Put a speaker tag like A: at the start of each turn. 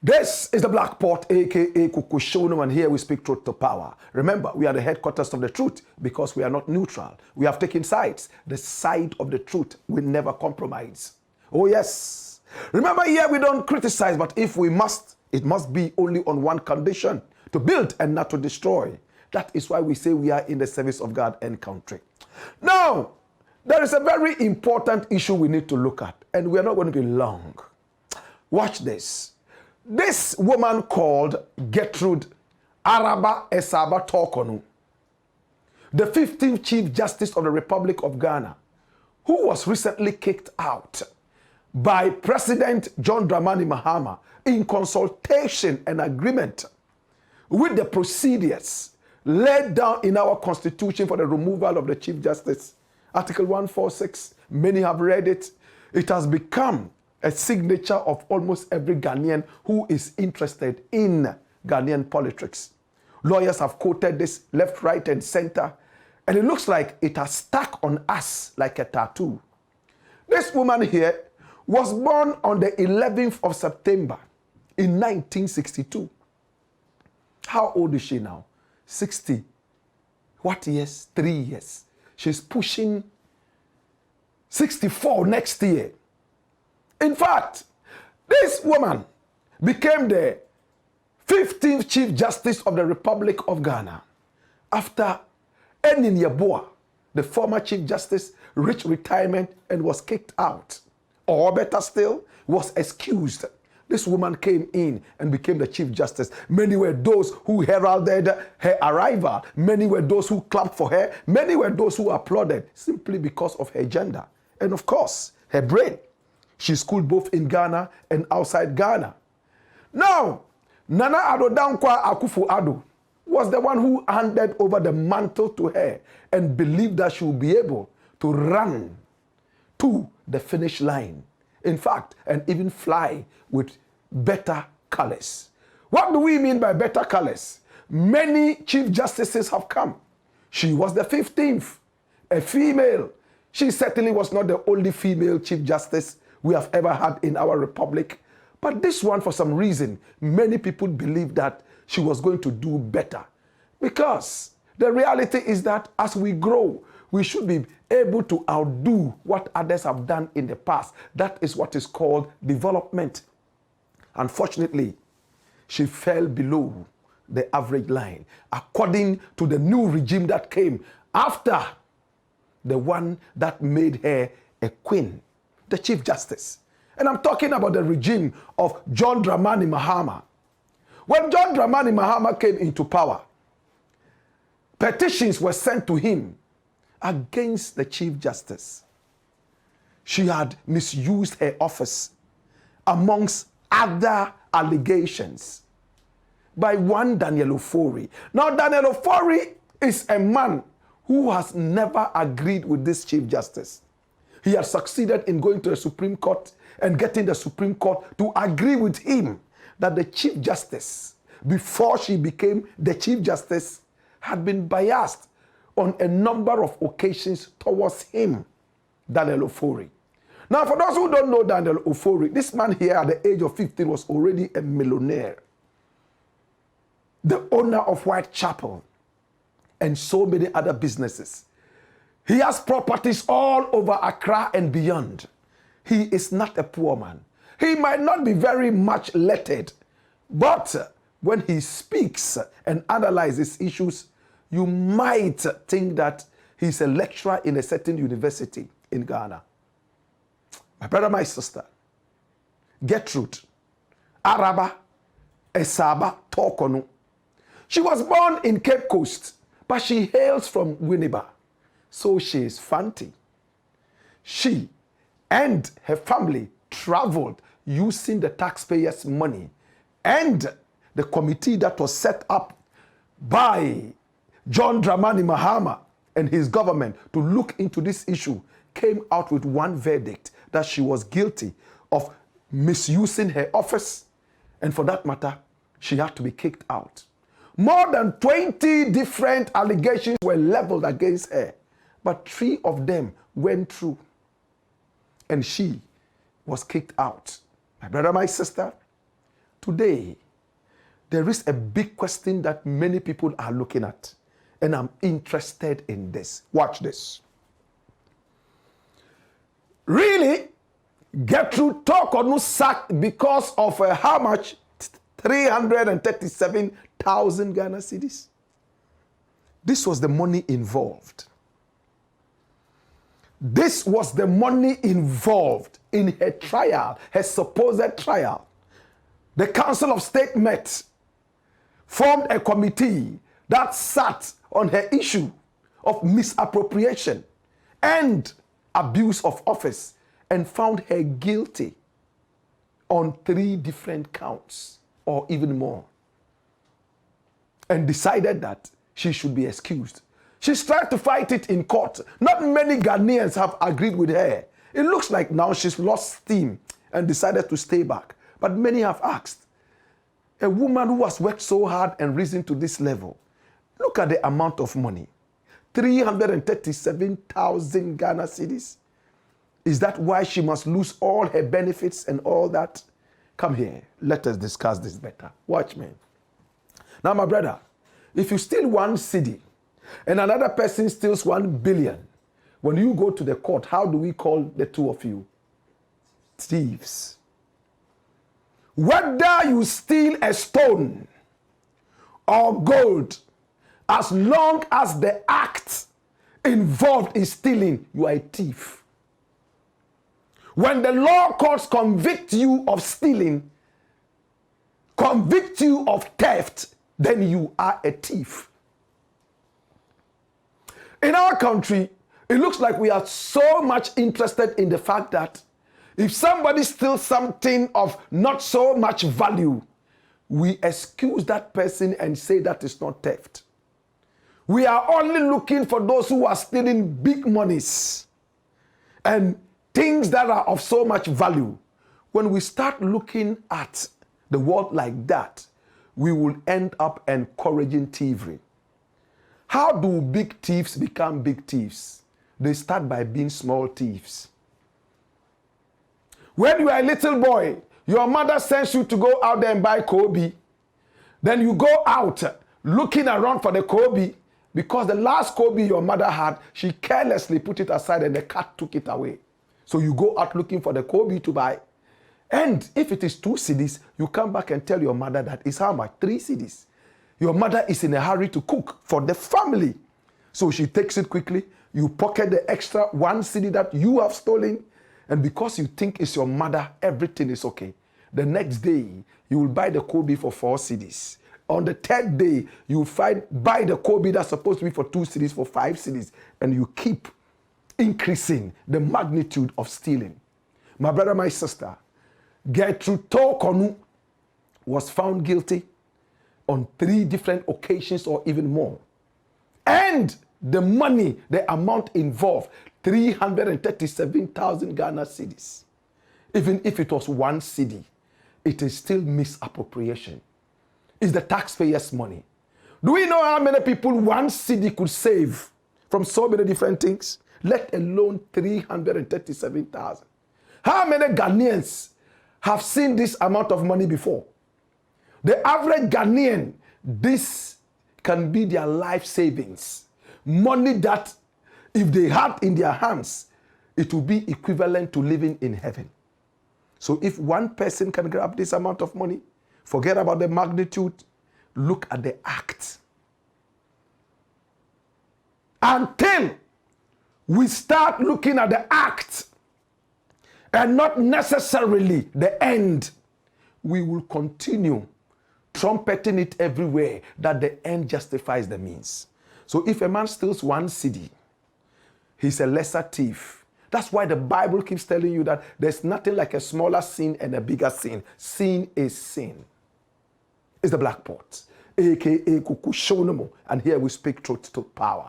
A: This is the Blackport, aka Kukushono, and here we speak truth to power. Remember, we are the headquarters of the truth because we are not neutral. We have taken sides. The side of the truth will never compromise. Oh yes. Remember, here we don't criticize, but if we must, it must be only on one condition: to build and not to destroy. That is why we say we are in the service of God and country. Now, there is a very important issue we need to look at, and we are not going to be long. Watch this. This woman called Gertrude Torkorsnoe, the 15th Chief Justice of the Republic of Ghana, who was recently kicked out by President John Dramani Mahama in consultation and agreement with the procedures laid down in our constitution for the removal of the Chief Justice. Article 146, many have read it. It has become a signature of almost every Ghanaian who is interested in Ghanaian politics. Lawyers have quoted this left, right, and center, and it looks like it has stuck on us like a tattoo. This woman here was born on the 11th of September in 1962. How old is she now? 60. What years? 3 years. She's pushing 64 next year. In fact, this woman became the 15th Chief Justice of the Republic of Ghana after Enin Yeboah, the former Chief Justice, reached retirement and was kicked out. Or better still, was excused. This woman came in and became the Chief Justice. Many were those who heralded her arrival. Many were those who clapped for her. Many were those who applauded simply because of her gender. And of course, her brain. She schooled both in Ghana and outside Ghana. Now, Nana Addo Dankwa Akufo-Addo was the one who handed over the mantle to her and believed that she would be able to run to the finish line. In fact, and even fly with better colors. What do we mean by better colors? Many Chief Justices have come. She was the 15th, a female. She certainly was not the only female Chief Justice we have ever had in our republic. But this one, for some reason, many people believe that she was going to do better. Because the reality is that as we grow, we should be able to outdo what others have done in the past. That is what is called development. Unfortunately, she fell below the average line, according to the new regime that came after the one that made her a queen, the Chief Justice. And I'm talking about the regime of John Dramani Mahama. When John Dramani Mahama came into power, petitions were sent to him against the Chief Justice. She had misused her office, amongst other allegations, by one Daniel Ofori. Now, Daniel Ofori is a man who has never agreed with this Chief Justice. He has succeeded in going to the Supreme Court and getting the Supreme Court to agree with him that the Chief Justice, before she became the Chief Justice, had been biased on a number of occasions towards him, Daniel Ofori. Now, for those who don't know Daniel Ofori, this man here at the age of 15 was already a millionaire, the owner of Whitechapel and so many other businesses. He has properties all over Accra and beyond. He is not a poor man. He might not be very much lettered, but when he speaks and analyzes issues, you might think that he's a lecturer in a certain university in Ghana. My brother, my sister, Gertrude Torkorsnoe. She was born in Cape Coast, but she hails from Winneba. So she is fancy. She and her family traveled using the taxpayers' money, and the committee that was set up by John Dramani Mahama and his government to look into this issue came out with one verdict: that she was guilty of misusing her office, and for that matter, she had to be kicked out. More than 20 different allegations were leveled against her, but 3 of them went through, and she was kicked out. My brother, my sister, Today, there is a big question that many people are looking at, and I'm interested in this. Watch this. Really, Gertrude Torkornoo sacked because of how much? 337,000 Ghana cedis. This was the money involved. This was the money involved in her trial, her supposed trial. The Council of State met, formed a committee that sat on her issue of misappropriation and abuse of office and found her guilty on 3 different counts or even more, and decided that she should be excused. She's tried to fight it in court. Not many Ghanaians have agreed with her. It looks like now she's lost steam and decided to stay back. But many have asked, a woman who has worked so hard and risen to this level, look at the amount of money. 337,000 Ghana cedis. Is that why she must lose all her benefits and all that? Come here, let us discuss this better. Watch me. Now, my brother, if you steal 1 cedi and another person steals 1 billion, when you go to the court, how do we call the two of you? Thieves. Whether you steal a stone or gold, as long as the act involved in stealing, you are a thief. When the law courts convict you of stealing, convict you of theft, then you are a thief. In our country, it looks like we are so much interested in the fact that if somebody steals something of not so much value, we excuse that person and say that is not theft. We are only looking for those who are stealing big monies and things that are of so much value. When we start looking at the world like that, we will end up encouraging thievery. How do big thieves become big thieves? They start by being small thieves. When you are a little boy, your mother sends you to go out there and buy Kobe. Then you go out looking around for the Kobe, because the last Kobe your mother had, she carelessly put it aside and the cat took it away. So you go out looking for the Kobe to buy. And if it is 2 cedis, you come back and tell your mother that is how much? 3 cedis. Your mother is in a hurry to cook for the family. So she takes it quickly. You pocket the extra 1 cedi that you have stolen. And because you think it's your mother, everything is okay. The next day, you will buy the Kobe for 4 cedis. On the 3rd day, you will buy the Kobe that's supposed to be for 2 cedis for 5 cedis. And you keep increasing the magnitude of stealing. My brother, my sister, Gertrude Torkornoo was found guilty on 3 different occasions or even more. And the money, the amount involved, 337,000 Ghana cedis. Even if it was 1 cedi, it is still misappropriation. It's the taxpayers' money. Do we know how many people 1 cedi could save from so many different things? Let alone 337,000. How many Ghanaians have seen this amount of money before? The average Ghanaian, this can be their life savings. Money that, if they had in their hands, it would be equivalent to living in heaven. So if 1 person can grab this amount of money, forget about the magnitude, look at the act. Until we start looking at the act and not necessarily the end, we will continue trumpeting it everywhere that the end justifies the means. So if a man steals 1 cedi, he's a lesser thief. That's why the Bible keeps telling you that there's nothing like a smaller sin and a bigger sin. Sin is sin. It's the blackport, aka Kukushonomo. And here we speak truth to power.